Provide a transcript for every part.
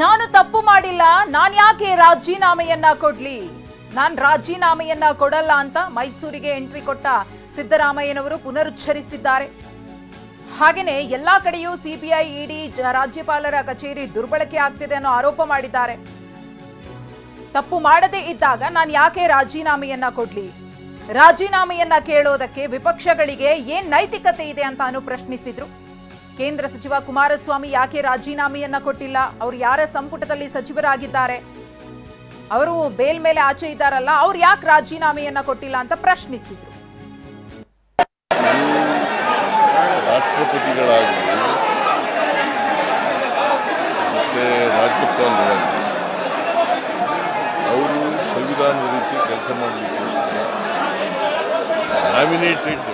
ನಾನು ತಪ್ಪು ಮಾಡಿಲ್ಲ, ನಾನು ಯಾಕೆ ರಾಜೀನಾಮೆಯನ್ನ ಕೊಡ್ಲಿ, ನಾನು ರಾಜೀನಾಮೆಯನ್ನ ಕೊಡಲ್ಲ ಅಂತ ಮೈಸೂರಿಗೆ ಎಂಟ್ರಿ ಕೊಟ್ಟ ಸಿದ್ದರಾಮಯ್ಯನವರು ಪುನರುಚ್ಚರಿಸಿದ್ದಾರೆ. ಹಾಗೆಯೇ ಎಲ್ಲಾ ಕಡೆಯೂ ಸಿಬಿಐ, ಇಡಿ, ರಾಜ್ಯಪಾಲರ ಕಚೇರಿ ದುರ್ಬಳಕೆ ಆಗ್ತಿದೆ ಅನ್ನೋ ಆರೋಪ ಮಾಡಿದ್ದಾರೆ. ತಪ್ಪು ಮಾಡದೇ ಇದ್ದಾಗ ನಾನು ಯಾಕೆ ರಾಜೀನಾಮೆಯನ್ನ ಕೊಡ್ಲಿ, ರಾಜೀನಾಮೆಯನ್ನ ಕೇಳೋದಕ್ಕೆ ವಿಪಕ್ಷಗಳಿಗೆ ಏನ್ ನೈತಿಕತೆ ಇದೆ ಅಂತ ಪ್ರಶ್ನಿಸಿದ್ರು. ಕೇಂದ್ರ ಸಚಿವ ಕುಮಾರಸ್ವಾಮಿ ಯಾಕೆ ರಾಜೀನಾಮೆಯನ್ನ ಕೊಟ್ಟಿಲ್ಲ, ಅವರು ಯಾರ ಸಂಪುಟದಲ್ಲಿ ಸಚಿವರಾಗಿದ್ದಾರೆ, ಅವರು ಬೇಲ್ ಮೇಲೆ ಆಚೆ ಇದ್ದಾರಲ್ಲ, ಅವ್ರು ಯಾಕೆ ರಾಜೀನಾಮೆಯನ್ನ ಕೊಟ್ಟಿಲ್ಲ ಅಂತ ಪ್ರಶ್ನಿಸಿದ್ರು. ರಾಷ್ಟ್ರಪತಿಗಳಾಗಿ ಮತ್ತೆ ರಾಜ್ಯಪಾಲರಾಗಿ ಅವರು ಸಂವಿಧಾನದ ರೀತಿ ಕೆಲಸ ಮಾಡಲಿಕ್ಕೋಸ್ಕರ ನಾಮಿನೇಟೆಡ್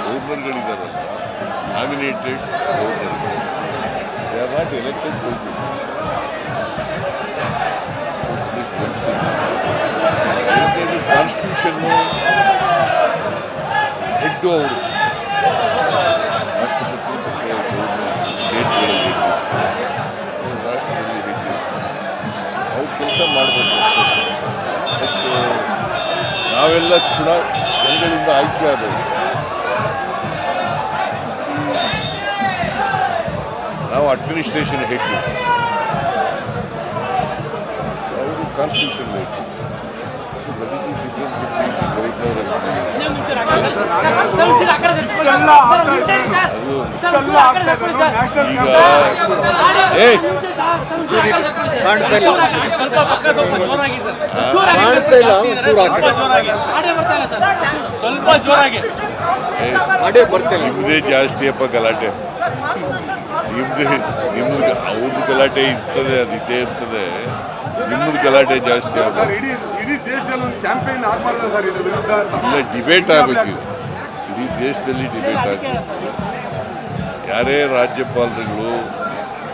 ಗವರ್ನರ್ಗಳಿದ್ದಾರಲ್ಲ, ನಾಮಿನೇಟೆಡ್ ಗವರ್ನರ್ಗಳು, they are not elected governor. ಕಾನ್ಸ್ಟಿಟ್ಯೂಷನ್ನು ಹೆಡ್ಡು ಅವರು ರಾಷ್ಟ್ರಪತಿ ಮತ್ತು ಗವರ್ನರ್, ಸ್ಟೇಟ್ಗಳಲ್ಲಿ ರಾಷ್ಟ್ರದಲ್ಲಿ ಹೆಡ್ಡು ಅವ್ರು ಕೆಲಸ ಮಾಡಬೇಕು. ಮತ್ತು ನಾವೆಲ್ಲ ಜನಗಳಿಂದ ಆಯ್ಕೆ ಆದವರು, ನಾವು ಅಡ್ಮಿನಿಸ್ಟ್ರೇಷನ್ ಹೆಡ್, ಸೊ ಅವರು constitution head. So that is the difference between the governor ನಿಮ್ದೇ ಜಾಸ್ತಿ ಅಪ್ಪ ಗಲಾಟೆ, ಅವ್ರದ್ದು ಗಲಾಟೆ ಇರ್ತದೆ, ಅದು ಇದ್ದೇ ಇರ್ತದೆ, ನಿಮ್ಮದು ಗಲಾಟೆ ಜಾಸ್ತಿ ಆಗುತ್ತೆ. ಇಡೀ ದೇಶದಲ್ಲಿ ಒಂದು ಕ್ಯಾಂಪೇನ್ ಆಗ್ಬಾರ್ದು ಸರ್, ಇದ್ರ ವಿರುದ್ಧ ಇಲ್ಲ, ಡಿಬೇಟ್ ಆಗಬೇಕು. ಇಡೀ ದೇಶದಲ್ಲಿ ಡಿಬೇಟ್ ಆಗಬೇಕು. ಯಾರೇ ರಾಜ್ಯಪಾಲರುಗಳು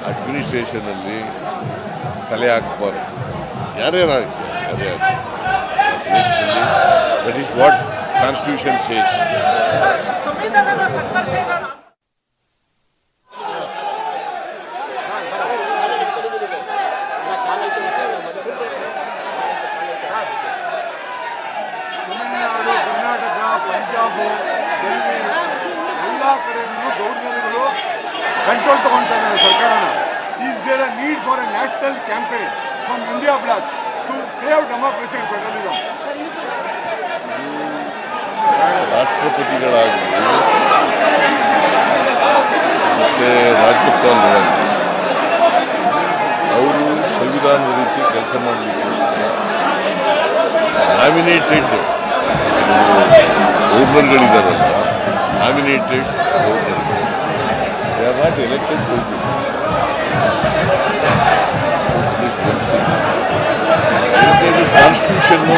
ಅಡ್ಮಿನಿಸ್ಟ್ರೇಷನಲ್ಲಿ ಕಲೆ ಹಾಕಬಾರ್ದು, ಯಾರೇ ಅದೇ ದೇಶದಲ್ಲಿ. That is what constitution says. Tamil Nadu, Karnataka, Punjab, Delhi ಎಲ್ಲ ಕಡೆಯೂ ಗವರ್ನರ್ಗಳು ಕಂಟ್ರೋಲ್ ತಗೊಳ್ತಾ ಇದ್ದಾರೆ ಸರ್ಕಾರನ. Is there a need for A national campaign from India block to save democracy and federalism. ರಾಷ್ಟ್ರಪತಿಗಳಾಗಿ ಮತ್ತೆ ರಾಜ್ಯಪಾಲರಾಗಿ ಅವರು ಸಂವಿಧಾನದ ರೀತಿ ಕೆಲಸ ಮಾಡಲಿಕ್ಕೋಸ್ಕರ ನಾಮಿನೇಟೆಡ್ ಗವರ್ನರ್ಗಳಿದ್ದಾರಲ್ಲ, ನಾಮಿನೇಟೆಡ್ ಗವರ್ನರ್ಗಳು, they are not elected governor. ಕಾನ್ಸ್ಟಿಟ್ಯೂಷನ್ನು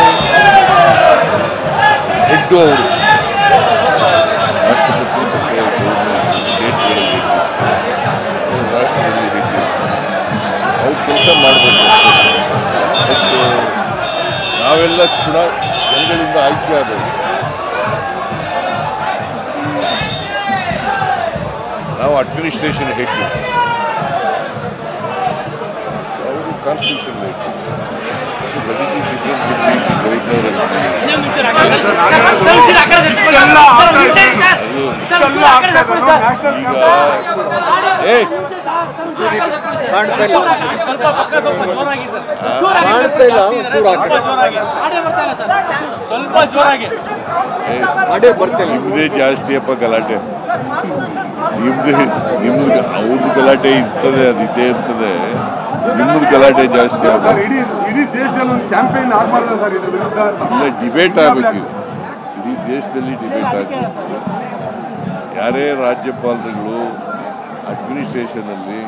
ಹೆಡ್ಡು ಅವರು ರಾಷ್ಟ್ರಪತಿ ಮತ್ತು ಗವರ್ನರ್, ಸ್ಟೇಟ್ಗಳಲ್ಲಿ ರಾಷ್ಟ್ರದಲ್ಲಿ ಹೆಡ್ಡು ಅವ್ರು ಕೆಲಸ ಮಾಡಬೇಕು. ಮತ್ತು ನಾವೆಲ್ಲ ಜನಗಳಿಂದ ಆಯ್ಕೆ ಆದವರು, ನಾವು ಅಡ್ಮಿನಿಸ್ಟ್ರೇಷನ್ ಹೆಡ್, ಸೊ ಅವರು constitution head. So that is the difference between the governor ನಿಮ್ದೇ ಜಾಸ್ತಿ ಅಪ್ಪ ಗಲಾಟೆ, ನಿಮ್ದು ಅವ್ರದ್ದು ಗಲಾಟೆ ಇರ್ತದೆ, ಅದು ಇದ್ದೇ ಇರ್ತದೆ, ನಿಮ್ಮದು ಗಲಾಟೆ ಜಾಸ್ತಿ ಆಗುತ್ತೆ. ಇಡೀ ದೇಶದಲ್ಲಿ ಒಂದು ಕ್ಯಾಂಪೇನ್ ಆಗ್ಬಾರ್ದು ಸರ್, ಇದ್ರ ವಿರುದ್ಧ ಇಲ್ಲ, ಡಿಬೇಟ್ ಆಗಬೇಕು. ಇಡೀ ದೇಶದಲ್ಲಿ ಡಿಬೇಟ್ ಆಗಬೇಕು. ಯಾರೇ ರಾಜ್ಯಪಾಲರುಗಳು ಅಡ್ಮಿನಿಸ್ಟ್ರೇಷನಲ್ಲಿ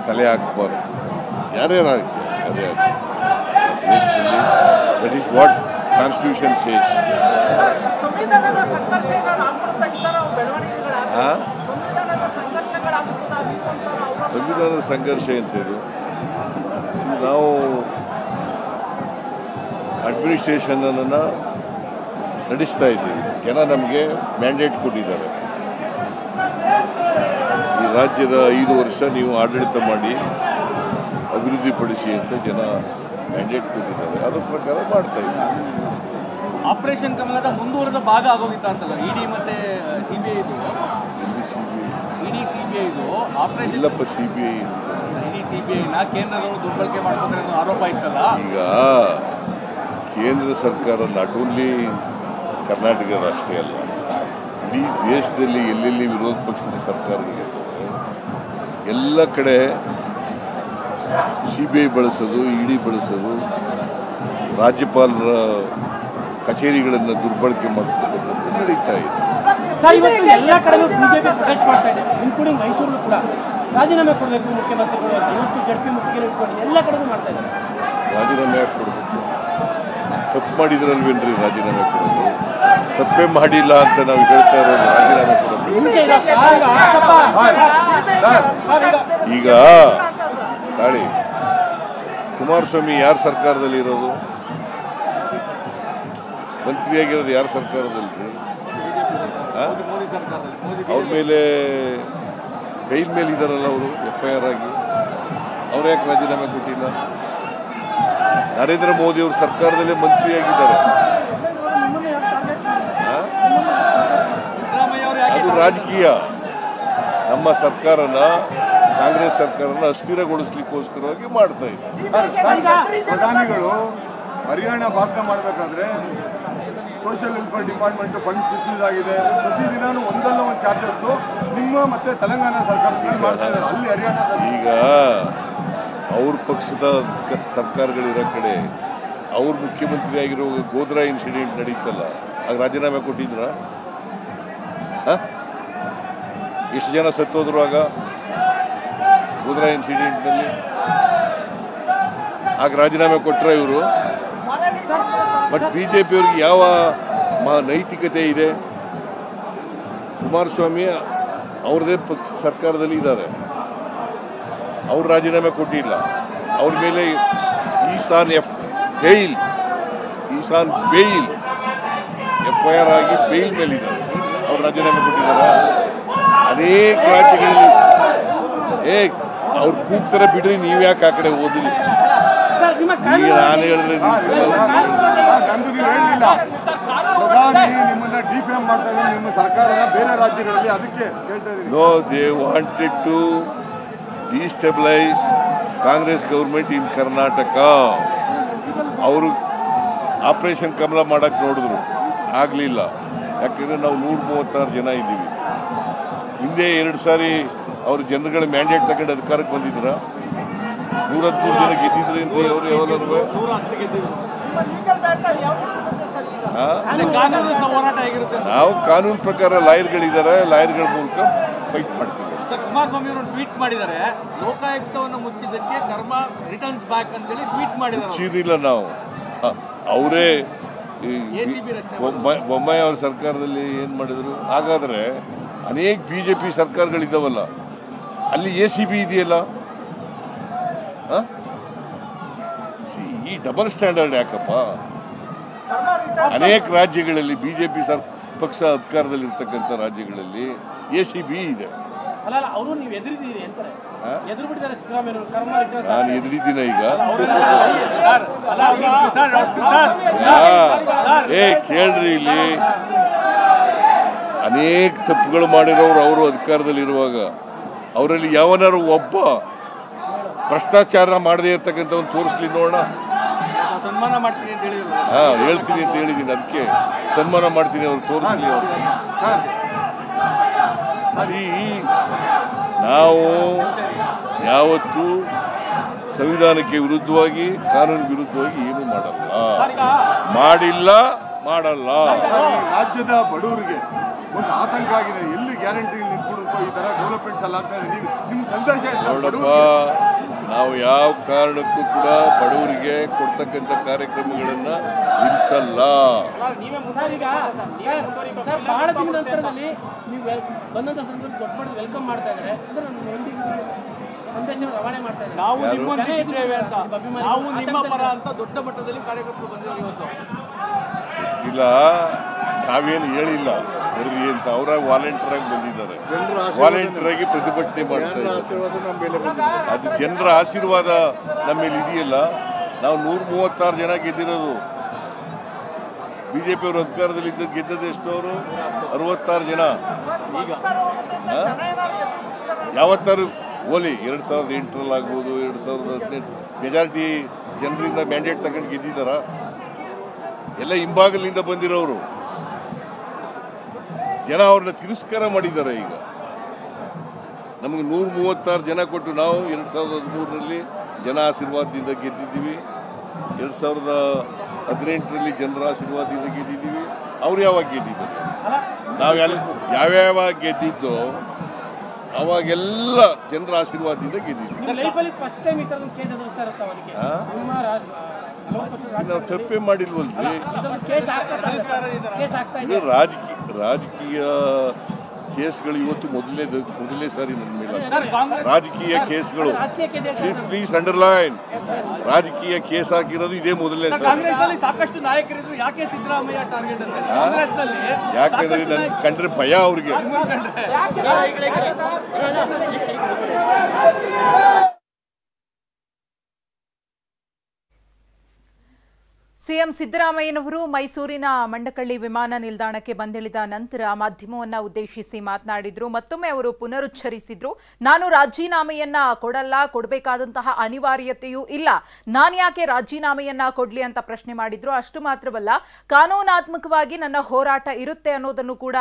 ಕಲೆ ಹಾಕಬಾರ್ದು, ಯಾರೇ ಅದೇ ದೇಶದಲ್ಲಿ. That is what constitution says. ಸಂವಿಧಾನದ ಸಂಘರ್ಷ ಎಂತಿದು. ನಾವು ಅಡ್ಮಿನಿಸ್ಟ್ರೇಷನನ್ನು ನಡೆಸ್ತಾ ಇದ್ದೀವಿ, ಜನ ನಮಗೆ ಮ್ಯಾಂಡೇಟ್ ಕೊಟ್ಟಿದ್ದಾರೆ. ಈ ರಾಜ್ಯದ 5 ವರ್ಷ ನೀವು ಆಡಳಿತ ಮಾಡಿ ಅಭಿವೃದ್ಧಿಪಡಿಸಿ ಅಂತ ಜನ ಮ್ಯಾಂಡೇಟ್ ಕೊಟ್ಟಿದ್ದಾರೆ, ಅದರ ಪ್ರಕಾರ ಮಾಡ್ತಾ ಇದ್ದೀವಿ. ಆಪರೇಷನ್ ಕಮಲದ ಮುಂದುವರೆದ ಭಾಗ ಆಗೋಗಿತ್ತ ಅಂತಲ್ಲ ಇಡಿ ಮತ್ತೆ ಸಿಬಿಐ ಇದು. ಎಲ್ಲಿ ಸಿಬಿಐ? ಇಡಿ ಸಿಬಿಐ ಇದು ಆಪರೇಷನ್ ಇಲ್ಲಪ್ಪ, ಸಿಬಿಐ ಇಡಿ ಸಿಬಿಐನ ಕೇಂದ್ರದವರು ದುರ್ಬಳಕೆ ಮಾಡ್ತಾರೆ ಅನ್ನೋ ಆರೋಪ ಇತ್ತಲ್ಲ. ಈಗ ಕೇಂದ್ರ ಸರ್ಕಾರ ನಾಟ್ ಓನ್ಲಿ ಕರ್ನಾಟಕದ ಅಷ್ಟೇ ಅಲ್ಲ, ಇಡೀ ದೇಶದಲ್ಲಿ ಎಲ್ಲೆಲ್ಲಿ ವಿರೋಧ ಪಕ್ಷದ ಸರ್ಕಾರಗಳಿದೆ ಎಲ್ಲ ಕಡೆ ಸಿಬಿಐ ಬಳಸೋದು, ಇಡಿ ಬಳಸೋದು, ರಾಜ್ಯಪಾಲರ ಕಚೇರಿಗಳನ್ನು ದುರ್ಬಳಕೆ ಮಾಡ್ತಕ್ಕಂಥದ್ದು ನಡೀತಾ ಇದೆ. ಸರ್, ಇವತ್ತು ಎಲ್ಲ ಕಡೆಯೂ ಬಿಜೆಪಿ ಪ್ರೊಟೆಸ್ಟ್ ಮಾಡ್ತಾ ಇದೆ, ಇನ್ಕ್ಲೂಡಿಂಗ್ ಮೈಸೂರು ಕೂಡ ರಾಜೀನಾಮೆ ಕೊಡಬೇಕು ಮುಖ್ಯಮಂತ್ರಿಗಳು ಅಂತ. ಇವತ್ತು ಜಡ್ಪಿ ಮುತ್ತಿಗೆ ಇಟ್ಕೊಂಡು ಎಲ್ಲ ಕಡೆಗೂ ಮಾಡ್ತಾ ಇದ್ದಾರೆ. ರಾಜೀನಾಮೆ ಯಾಕೆ ಕೊಡಬೇಕು? ತಪ್ಪು ಮಾಡಿದ್ರಲ್ವೇನ್ರಿ ರಾಜೀನಾಮೆ ಕೊಡೋದು? ತಪ್ಪೇ ಮಾಡಿಲ್ಲ ಅಂತ ನಾವು ಹೇಳ್ತಾ ಇರೋದು ರಾಜೀನಾಮೆ ಕೊಡೋದು. ಈಗ ತಾಳಿ ಕುಮಾರಸ್ವಾಮಿ ಯಾರ ಸರ್ಕಾರದಲ್ಲಿ ಇರೋದು? ಮಂತ್ರಿಯಾಗಿರೋದು ಯಾರ ಸರ್ಕಾರದಲ್ಲಿ? ಅವ್ರ ಮೇಲೆ ಬೈಲ್ ಮೇಲೆ ಇದ್ದಾರಲ್ಲ ಅವರು, FIR ಆಗಿ. ಅವ್ರು ಯಾಕೆ ರಾಜೀನಾಮೆ ಕೊಟ್ಟಿಲ್ಲ? ನರೇಂದ್ರ ಮೋದಿ ಅವರು ಸರ್ಕಾರದಲ್ಲೇ ಮಂತ್ರಿಯಾಗಿದ್ದಾರೆ. ಅದು ರಾಜಕೀಯ. ನಮ್ಮ ಸರ್ಕಾರನ, ಕಾಂಗ್ರೆಸ್ ಸರ್ಕಾರನ ಅಸ್ಥಿರಗೊಳಿಸ್ಲಿಕ್ಕೋಸ್ಕರವಾಗಿ ಮಾಡ್ತಾ ಇದೆ. ಪ್ರಧಾನಿಗಳು ಹರಿಯಾಣ ಭಾಷಣ ಮಾಡಬೇಕಾದ್ರೆ social welfare department funds misuse ಆಗಿದೆ, ಪ್ರತಿದಿನಾನು ಒಂದಲ್ಲ ಒಂದು ಚಾರ್ಜಸ್ ನಿಮ್ಮ ಮತ್ತೆ ತೆಲಂಗಾಣ ಸರ್ಕಾರದಲ್ಲಿ ಮಾಡ್ತಾ ಇದ್ದಾರೆ. ಅಲ್ಲಿ ಹರಿಯಾಣದಲ್ಲಿ ಈಗ ಅವ್ರ ಪಕ್ಷದ ಸರ್ಕಾರಗಳಿರೋ ಕಡೆ ಅವ್ರ ಮುಖ್ಯಮಂತ್ರಿ ಆಗಿರೋ ಗೋಧ್ರಾ ಇನ್ಸಿಡೆಂಟ್ ನಡೀತಲ್ಲ, ಆಗ ರಾಜೀನಾಮೆ ಕೊಟ್ಟಿದ್ರ? ಎಷ್ಟು ಜನ ಸತ್ತೋದ್ರು ಆಗ ಗೋಧ್ರಾ ಇನ್ಸಿಡೆಂಟ್ನಲ್ಲಿ? ಆಗ ರಾಜೀನಾಮೆ ಕೊಟ್ರ ಇವರು? ಬಟ್ BJP ಅವ್ರಿಗೆ ಯಾವ ನೈತಿಕತೆ ಇದೆ? ಕುಮಾರಸ್ವಾಮಿ ಅವ್ರದೇ ಪಕ್ಷ ಸರ್ಕಾರದಲ್ಲಿ ಇದ್ದಾರೆ, ಅವ್ರು ರಾಜೀನಾಮೆ ಕೊಟ್ಟಿಲ್ಲ. ಅವ್ರ ಮೇಲೆ ಈಶಾನ್ ಬೇಲ್ FIR ಆಗಿ ಬೇಲ್ ಮೇಲೆ ಇದ್ದಾರೆ, ಅವ್ರು ರಾಜೀನಾಮೆ ಕೊಟ್ಟಿದ್ದಾರೆ. ಅನೇಕ ರಾಜ್ಯಗಳಲ್ಲಿ ಅವ್ರು ಕೂಗ್ತಾರೆ ಬಿಡ್ರಿ, ನೀವು ಯಾಕೆ ಆ ಕಡೆ ಓದಿರಿ? ನಾನು ಹೇಳಿದ್ರೆ ನಂದು ನೀವು ಹೇಳಲಿಲ್ಲ, ಪ್ರಧಾನಿ ನಿಮ್ಮನ್ನ ಡಿಫೇಮ್ ಮಾಡ್ತಾ ಇದ್ದಾರೆ ನಿಮ್ಮ ಸರ್ಕಾರನ ಬೇರೆ ರಾಜ್ಯಗಳಲ್ಲಿ, ಅದಕ್ಕೆ ಹೇಳ್ತಾ ಇದ್ದೀನಿ. No, they wanted to destabilise Congress government in Karnataka. ಅವರು ಆಪರೇಷನ್ ಕಮಲ ಮಾಡಕ್ಕೆ ನೋಡಿದ್ರು, ಆಗಲಿಲ್ಲ. ಯಾಕಂದರೆ ನಾವು 136 ಜನ ಇದ್ದೀವಿ. ಹಿಂದೆ 2 ಸಾರಿ ಅವರು ಜನಗಳ ಮ್ಯಾಂಡೇಟ್ ತಗೊಂಡು ಅಧಿಕಾರಕ್ಕೆ ಬಂದಿದ್ರ? 113 ಜನ ಗೆದ್ದಿದ್ರೆ ಅವರು ಯಾವಲ್ಲೂ ನಾವು ಕಾನೂನು ಪ್ರಕಾರ ಲಾಯರ್ಗಳಿದ್ದಾರೆ, ಲಾಯರ್ಗಳ ಮೂಲಕ ಫೈಟ್ ಮಾಡ್ತೀವಿ. ಕುಮಾರಸ್ವಾಮಿ ಅವರು ಟ್ವೀಟ್ ಮಾಡಿದ್ದಾರೆ, ಲೋಕಾಯುಕ್ತವನ್ನು ಮುಚ್ಚಿದ್ದಕ್ಕೆ ಕರ್ಮ ರಿಟರ್ನ್ಸ್ ಬ್ಯಾಕ್ ಅಂತೇಳಿ ಟ್ವೀಟ್ ಮಾಡಿದ್ದಾರೆ. ಮುಚ್ಚಿರಲಿಲ್ಲ ನಾವು, ಅವರೇ ಬೊಮ್ಮಾಯಿ ಅವ್ರ ಸರ್ಕಾರದಲ್ಲಿ ಏನು ಮಾಡಿದ್ರು? ಹಾಗಾದರೆ ಅನೇಕ BJP ಸರ್ಕಾರಗಳಿದ್ದಾವಲ್ಲ, ಅಲ್ಲಿ ACB ಇದೆಯಲ್ಲ. ಈ ಡಬಲ್ ಸ್ಟ್ಯಾಂಡರ್ಡ್ ಯಾಕಪ್ಪ? ಅನೇಕ ರಾಜ್ಯಗಳಲ್ಲಿ BJP ಪಕ್ಷ ಅಧಿಕಾರದಲ್ಲಿರ್ತಕ್ಕಂಥ ರಾಜ್ಯಗಳಲ್ಲಿ ACB ಇದೆ. ಅವರು ನೀವು ಎದುರಿದ್ದೀರಿ ಅಂತಾರೆ, ಎದುರು ಬಿಟ್ಟಿದ್ದಾರೆ ಸಿದ್ದರಾಮಯ್ಯ. ನಾನು ಎದುರಿದ್ದೀನ ಈಗ? ಕೇಳ್ರಿ, ಇಲ್ಲಿ ಅನೇಕ ತಪ್ಪುಗಳು ಮಾಡಿರೋರು ಅವರು ಅಧಿಕಾರದಲ್ಲಿರುವಾಗ ಅವರಲ್ಲಿ ಯಾವನಾರು ಒಬ್ಬ ಭ್ರಷ್ಟಾಚಾರ ಮಾಡದೇ ಇರ್ತಕ್ಕಂಥ ಒಂದು ತೋರಿಸ್ಲಿ ನೋಡೋಣ. ಸನ್ಮಾನ ಮಾಡ್ತೀನಿ ಅಂತ ಹೇಳಿ ಹೇಳ್ತೀನಿ ಅಂತ ಹೇಳಿದ್ದೀನಿ, ಅದಕ್ಕೆ ಸನ್ಮಾನ ಮಾಡ್ತೀನಿ, ಅವ್ರು ತೋರಿಸ್ಲಿ. ಅವರು ನಾವು ಯಾವತ್ತೂ ಸಂವಿಧಾನಕ್ಕೆ ವಿರುದ್ಧವಾಗಿ, ಕಾನೂನು ವಿರುದ್ಧವಾಗಿ ಏನು ಮಾಡಲ್ಲ. ರಾಜ್ಯದ ಬಡವರಿಗೆ ಒಂದು ಆತಂಕ ಆಗಿದೆ, ಎಲ್ಲಿ ಗ್ಯಾರಂಟಿ ನಿಂತ್ಬಿಡುತ್ತೋ ಈ ತರ ಡೆವಲಪ್ಮೆಂಟ್ಸ್ ಎಲ್ಲ ಆಗ್ತಾ ಇದೆ. ನಿಮ್ಮ ಸಂದೇಶ ನೋಡಪ್ಪ, ನಾವು ಯಾವ ಕಾರಣಕ್ಕೂ ಕೂಡ ಬಡವರಿಗೆ ಕೊಡ್ತಕ್ಕಂಥ ಕಾರ್ಯಕ್ರಮಗಳನ್ನ ನಿಲ್ಲಿಸಲ್ಲ. ಬಹಳ ದಿನದ ನಂತರದಲ್ಲಿ ನೀವು ಬಂದಂತ ಸಂದರ್ಭದಲ್ಲಿ ದೊಡ್ಡ ಮಟ್ಟದ ವೆಲ್ಕಮ್ ಮಾಡ್ತಾ ಇದ್ದಾರೆ, ಸಂದೇಶ ರವಾನೆ ಮಾಡ್ತಾ ಇದ್ದಾರೆ. ನಾವು ನಿಮ್ಮೊಂದಿಗಿದ್ದೇವೆ ಅಂತ, ನಾವು ನಿಮ್ಮ ಪರ ಅಂತ ದೊಡ್ಡ ಮಟ್ಟದಲ್ಲಿ ಕಾರ್ಯಕರ್ತರು ಬಂದಿದ್ದಾರೆ ಇವತ್ತು. ಇಲ್ಲ, ನಾವೇನು ಹೇಳಿಲ್ಲ ಬರ್ರಿ ಅಂತ, ಅವರಾಗಿ ವಾಲಂಟಿಯರ್ ಆಗಿ ಬಂದಿದ್ದಾರೆ, ವಾಲಂಟಿಯರ್ ಆಗಿ ಪ್ರತಿಭಟನೆ ಮಾಡ್ತಾ ಇದ್ದಾರೆ. ಅದು ಜನರ ಆಶೀರ್ವಾದ ನಮ್ಮ ಮೇಲೆ ಇದೆಯಲ್ಲ. ನಾವು 136 ಜನ ಗೆದ್ದಿರೋದು. ಬಿಜೆಪಿ ಅವರು ಅಧಿಕಾರದಲ್ಲಿ ಗೆದ್ದದ್ದು ಎಷ್ಟು? ಅವರು 66 ಜನ. ಯಾವತ್ತಾರು ಓಲಿ 2008ರಲ್ಲಿ ಆಗ್ಬೋದು, 2018 ಮೆಜಾರಿಟಿ ಜನರಿಂದ ಮ್ಯಾಂಡೇಟ್ ತಗೊಂಡು ಗೆದ್ದಿದ್ದಾರ? ಎಲ್ಲ ಹಿಂಭಾಗಲಿಂದ ಬಂದಿರೋರು ಜನ ಅವ್ರನ್ನ ತಿರಸ್ಕಾರ ಮಾಡಿದ್ದಾರೆ. ಈಗ ನಮಗೆ 136 ಜನ ಕೊಟ್ಟು ನಾವು 2013ರಲ್ಲಿ ಜನ ಆಶೀರ್ವಾದದಿಂದ ಗೆದ್ದಿದ್ದೀವಿ, 2018ರಲ್ಲಿ ಜನರ ಆಶೀರ್ವಾದದಿಂದ ಗೆದ್ದಿದ್ದೀವಿ. ಅವ್ರು ಯಾವಾಗ ಗೆದ್ದಿದ್ದಾರೆ? ನಾವೆಲ್ಲ ಯಾವ್ಯಾವ ಗೆದ್ದಿದ್ದೋ ಅವಾಗೆಲ್ಲ ಜನರ ಆಶೀರ್ವಾದದಿಂದ ಗೆದ್ದಿದ್ದೀವಿ. ನಾವು ತಪ್ಪೇ ಮಾಡಿಲ್ವಲ್ರಿ. ಇದು ರಾಜಕೀಯ ಕೇಸ್ಗಳು ಇವತ್ತು ಮೊದಲನೇ ಸಾರಿ ನನ್ನ ಮೇಲೆ ರಾಜಕೀಯ ಕೇಸ್ಗಳು. ಪ್ಲೀಸ್ ಅಂಡರ್ಲೈನ್, ರಾಜಕೀಯ ಕೇಸ್ ಹಾಕಿರೋದು ಇದೇ ಮೊದಲನೇ ಸಾರಿ. ಸಾಕಷ್ಟು ನಾಯಕರಿದ್ರು, ಯಾಕೆ ಸಿದ್ದರಾಮಯ್ಯ ಟಾರ್ಗೆಟ್ ಅಂತ? ಯಾಕಂದ್ರೆ ನನ್ ಕಂಡ್ರೆ ಭಯ ಅವ್ರಿಗೆ. ಸಿಎಂ ಸಿದ್ದರಾಮಯ್ಯನವರು ಮೈಸೂರಿನ ಮಂಡಕಳ್ಳಿ ವಿಮಾನ ನಿಲ್ದಾಣಕ್ಕೆ ಬಂದಿಳಿದ ನಂತರ ಮಾಧ್ಯಮವನ್ನು ಉದ್ದೇಶಿಸಿ ಮಾತನಾಡಿದ್ರು. ಮತ್ತೊಮ್ಮೆ ಅವರು ಪುನರುಚ್ಚರಿಸಿದ್ರು, ನಾನು ರಾಜೀನಾಮೆಯನ್ನ ಕೊಡಲ್ಲ, ಕೊಡಬೇಕಾದಂತಹ ಅನಿವಾರ್ಯತೆಯೂ ಇಲ್ಲ, ನಾನು ಯಾಕೆ ರಾಜೀನಾಮೆಯನ್ನ ಕೊಡ್ಲಿ ಅಂತ ಪ್ರಶ್ನೆ ಮಾಡಿದ್ರು. ಅಷ್ಟು ಮಾತ್ರವಲ್ಲ, ಕಾನೂನಾತ್ಮಕವಾಗಿ ನನ್ನ ಹೋರಾಟ ಇರುತ್ತೆ ಅನ್ನೋದನ್ನು ಕೂಡ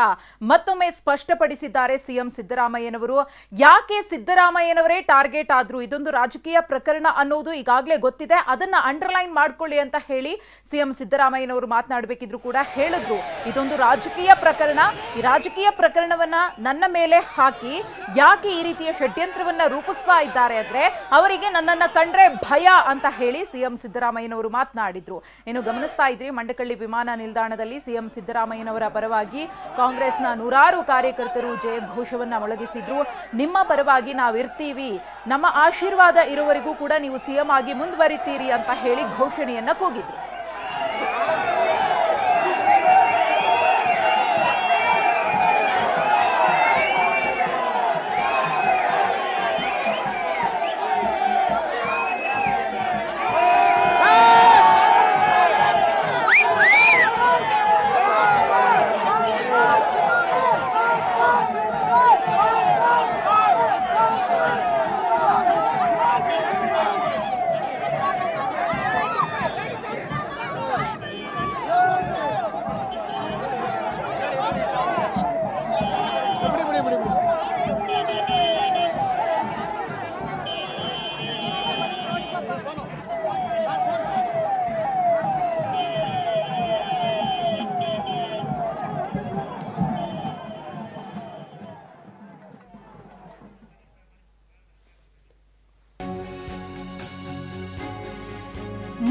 ಮತ್ತೊಮ್ಮೆ ಸ್ಪಷ್ಟಪಡಿಸಿದ್ದಾರೆ ಸಿಎಂ ಸಿದ್ದರಾಮಯ್ಯನವರು. ಯಾಕೆ ಸಿದ್ದರಾಮಯ್ಯನವರೇ ಟಾರ್ಗೆಟ್ ಆದ್ರು? ಇದೊಂದು ರಾಜಕೀಯ ಪ್ರಕರಣ ಅನ್ನೋದು ಈಗಾಗಲೇ ಗೊತ್ತಿದೆ, ಅದನ್ನ ಅಂಡರ್ಲೈನ್ ಮಾಡ್ಕೊಳ್ಳಿ ಅಂತ ಹೇಳಿ ಸಿಎಂ ಸಿದ್ದರಾಮಯ್ಯನವರು ಮಾತನಾಡಬೇಕಿದ್ರು ಕೂಡ ಹೇಳಿದ್ರು. ಇದೊಂದು ರಾಜಕೀಯ ಪ್ರಕರಣ, ಈ ರಾಜಕೀಯ ಪ್ರಕರಣವನ್ನ ನನ್ನ ಮೇಲೆ ಹಾಕಿ ಯಾಕೆ ಈ ರೀತಿಯ ಷಡ್ಯಂತ್ರವನ್ನ ರೂಪಿಸ್ತಾ ಇದ್ದಾರೆ ಅಂದ್ರೆ ಅವರಿಗೆ ನನ್ನನ್ನ ಕಂಡ್ರೆ ಭಯ ಅಂತ ಹೇಳಿ ಸಿಎಂ ಸಿದ್ದರಾಮಯ್ಯನವರು ಮಾತನಾಡಿದ್ರು. ಇನ್ನು ಗಮನಿಸ್ತಾ ಇದ್ರಿ, ಮಂಡಕಳ್ಳಿ ವಿಮಾನ ನಿಲ್ದಾಣದಲ್ಲಿ ಸಿಎಂ ಸಿದ್ದರಾಮಯ್ಯನವರ ಪರವಾಗಿ ಕಾಂಗ್ರೆಸ್ನ ನೂರಾರು ಕಾರ್ಯಕರ್ತರು ಜಯಘೋಷವನ್ನ ಮೊಳಗಿಸಿದ್ರು. ನಿಮ್ಮ ಪರವಾಗಿ ನಾವಿರ್ತೀವಿ, ನಮ್ಮ ಆಶೀರ್ವಾದ ಇರುವವರೆಗೂ ಕೂಡ ನೀವು ಸಿಎಂ ಆಗಿ ಮುಂದುವರಿತೀರಿ ಅಂತ ಹೇಳಿ ಘೋಷಣೆಯನ್ನ ಕೂಗಿದ್ರು.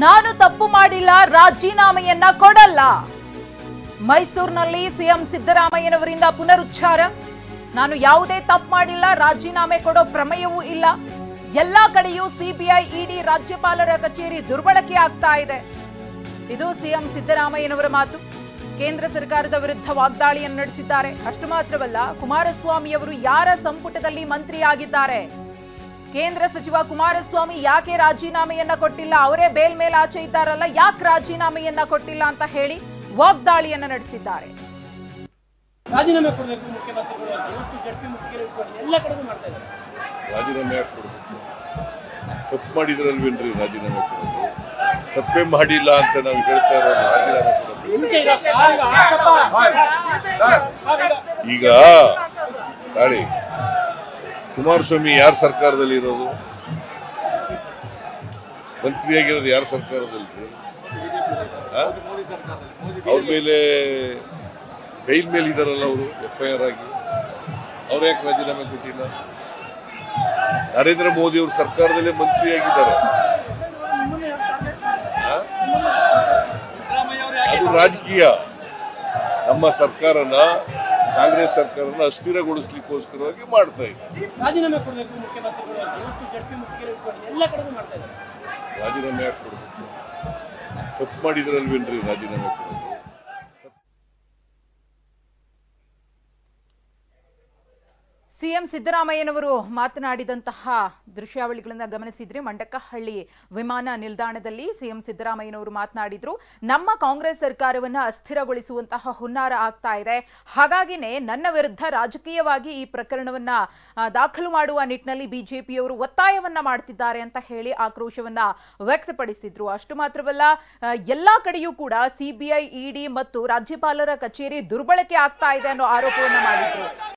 ನಾನು ತಪ್ಪು ಮಾಡಿಲ್ಲ, ರಾಜೀನಾಮೆಯನ್ನ ಕೊಡಲ್ಲ. ಮೈಸೂರಿನಲ್ಲಿ ಸಿಎಂ ಸಿದ್ದರಾಮಯ್ಯನವರಿಂದ ಪುನರುಚ್ಚಾರ. ನಾನು ಯಾವುದೇ ತಪ್ಪು ಮಾಡಿಲ್ಲ, ರಾಜೀನಾಮೆ ಕೊಡೋ ಪ್ರಮೇಯವೂ ಇಲ್ಲ. ಎಲ್ಲಾ ಕಡೆಯೂ ಸಿಬಿಐ, ಇಡಿ, ರಾಜ್ಯಪಾಲರ ಕಚೇರಿ ದುರ್ಬಳಕೆ ಆಗ್ತಾ ಇದೆ. ಇದು ಸಿಎಂ ಸಿದ್ದರಾಮಯ್ಯನವರ ಮಾತು. ಕೇಂದ್ರ ಸರ್ಕಾರದ ವಿರುದ್ಧ ವಾಗ್ದಾಳಿಯನ್ನು ನಡೆಸಿದ್ದಾರೆ. ಅಷ್ಟು ಮಾತ್ರವಲ್ಲ, ಕುಮಾರಸ್ವಾಮಿ ಅವರು ಯಾರ ಸಂಪುಟದಲ್ಲಿ ಮಂತ್ರಿಯಾಗಿದ್ದಾರೆ, ಕೇಂದ್ರ ಸಚಿವ ಕುಮಾರಸ್ವಾಮಿ ಯಾಕೆ ರಾಜೀನಾಮೆಯನ್ನ ಕೊಟ್ಟಿಲ್ಲ, ಅವರೇ ಬೇಲ್ ಮೇಲೆ ಆಚೆ ಇದ್ದಾರಲ್ಲ, ಯಾಕೆ ರಾಜೀನಾಮೆಯನ್ನ ಕೊಟ್ಟಿಲ್ಲ ಅಂತ ಹೇಳಿ ವಾಗ್ದಾಳಿಯನ್ನ ನಡೆಸಿದ್ದಾರೆ. ರಾಜೀನಾಮೆ ಕೊಡಬೇಕು ಮುಖ್ಯಮಂತ್ರಿಗಳು ಅಂತ ಇವತ್ತು ಜಡ್ಪಿ ಮುತ್ತಿಗೆ ಇಟ್ಕೊಂಡು ಎಲ್ಲ ಕಡೆಗೂ ಮಾಡ್ತಾ ಇದ್ದಾರೆ. ರಾಜೀನಾಮೆ ಯಾಕೆ ಕೊಡಬೇಕು? ತಪ್ಪು ಮಾಡಿದ್ರಲ್ವೇನ್ರಿ ರಾಜೀನಾಮೆ ಕೊಡೋದು? ತಪ್ಪೇ ಮಾಡಿಲ್ಲ ಅಂತ ನಾವು ಹೇಳ್ತಾ ಇರೋದು. ರಾಜೀನಾಮೆ ಕೊಡೋದು ಈಗ ತಾಳಿ. ಕುಮಾರಸ್ವಾಮಿ ಯಾರ ಸರ್ಕಾರದಲ್ಲಿ ಇರೋದು? ಮಂತ್ರಿಯಾಗಿರೋದು ಯಾರ ಸರ್ಕಾರದಲ್ಲಿ? ಅವ್ರ ಮೇಲೆ ಬೈಲ್ ಮೇಲೆ ಇದಾರಲ್ಲ ಅವರು, FIR ಆಗಿ. ಅವ್ರು ಯಾಕೆ ರಾಜೀನಾಮೆ ಕೊಟ್ಟಿಲ್ಲ? ನರೇಂದ್ರ ಮೋದಿ ಅವರು ಸರ್ಕಾರದಲ್ಲೇ ಮಂತ್ರಿಯಾಗಿದ್ದಾರೆ. ಅದು ರಾಜಕೀಯ. ನಮ್ಮ ಸರ್ಕಾರನ, ಕಾಂಗ್ರೆಸ್ ಸರ್ಕಾರನ ಅಸ್ಥಿರಗೊಳಿಸ್ಲಿಕ್ಕೋಸ್ಕರವಾಗಿ ಮಾಡ್ತಾ ಇದ್ದಾರೆ. ರಾಜೀನಾಮೆ ಕೊಡಬೇಕು ಮುಖ್ಯಮಂತ್ರಿಗಳು ಅಂತ ಇವತ್ತು ಜಡ್ಪಿ ಮುತ್ತಿಗೆ ಇಟ್ಕೊಂಡು ಎಲ್ಲ ಕಡೆಗೂ ಮಾಡ್ತಾ ಇದ್ದಾರೆ. ರಾಜೀನಾಮೆ ಯಾಕೆ ಕೊಡಬೇಕು? ತಪ್ಪು ಮಾಡಿದ್ರಲ್ವೇನ್ರಿ ರಾಜೀನಾಮೆ ಕೊಡೋದು? ಸಿಎಂ ಸಿದ್ದರಾಮಯ್ಯನವರು ಮಾತನಾಡಿದಂತಹ ದೃಶ್ಯಾವಳಿಗಳನ್ನು ಗಮನಿಸಿದ್ರೆ ಮಂಡಕಹಳ್ಳಿ ವಿಮಾನ ನಿಲ್ದಾಣದಲ್ಲಿ ಸಿಎಂ ಸಿದ್ದರಾಮಯ್ಯನವರು ಮಾತನಾಡಿದ್ರು. ನಮ್ಮ ಕಾಂಗ್ರೆಸ್ ಸರ್ಕಾರವನ್ನ ಅಸ್ಥಿರಗೊಳಿಸುವಂತಹ ಹುನ್ನಾರ ಆಗ್ತಾ ಇದೆ, ಹಾಗಾಗಿನೇ ನನ್ನ ವಿರುದ್ಧ ರಾಜಕೀಯವಾಗಿ ಈ ಪ್ರಕರಣವನ್ನ ದಾಖಲು ಮಾಡುವ ನಿಟ್ಟಿನಲ್ಲಿ ಬಿಜೆಪಿಯವರು ಒತ್ತಾಯವನ್ನ ಮಾಡ್ತಿದ್ದಾರೆ ಅಂತ ಹೇಳಿ ಆಕ್ರೋಶವನ್ನ ವ್ಯಕ್ತಪಡಿಸಿದ್ರು. ಅಷ್ಟು ಮಾತ್ರವಲ್ಲ, ಎಲ್ಲಾ ಕಡೆಯೂ ಕೂಡ ಸಿಬಿಐ, ಇಡಿ ಮತ್ತು ರಾಜ್ಯಪಾಲರ ಕಚೇರಿ ದುರ್ಬಳಕೆ ಆಗ್ತಾ ಇದೆ ಅನ್ನೋ ಆರೋಪವನ್ನ ಮಾಡಿದ್ರು.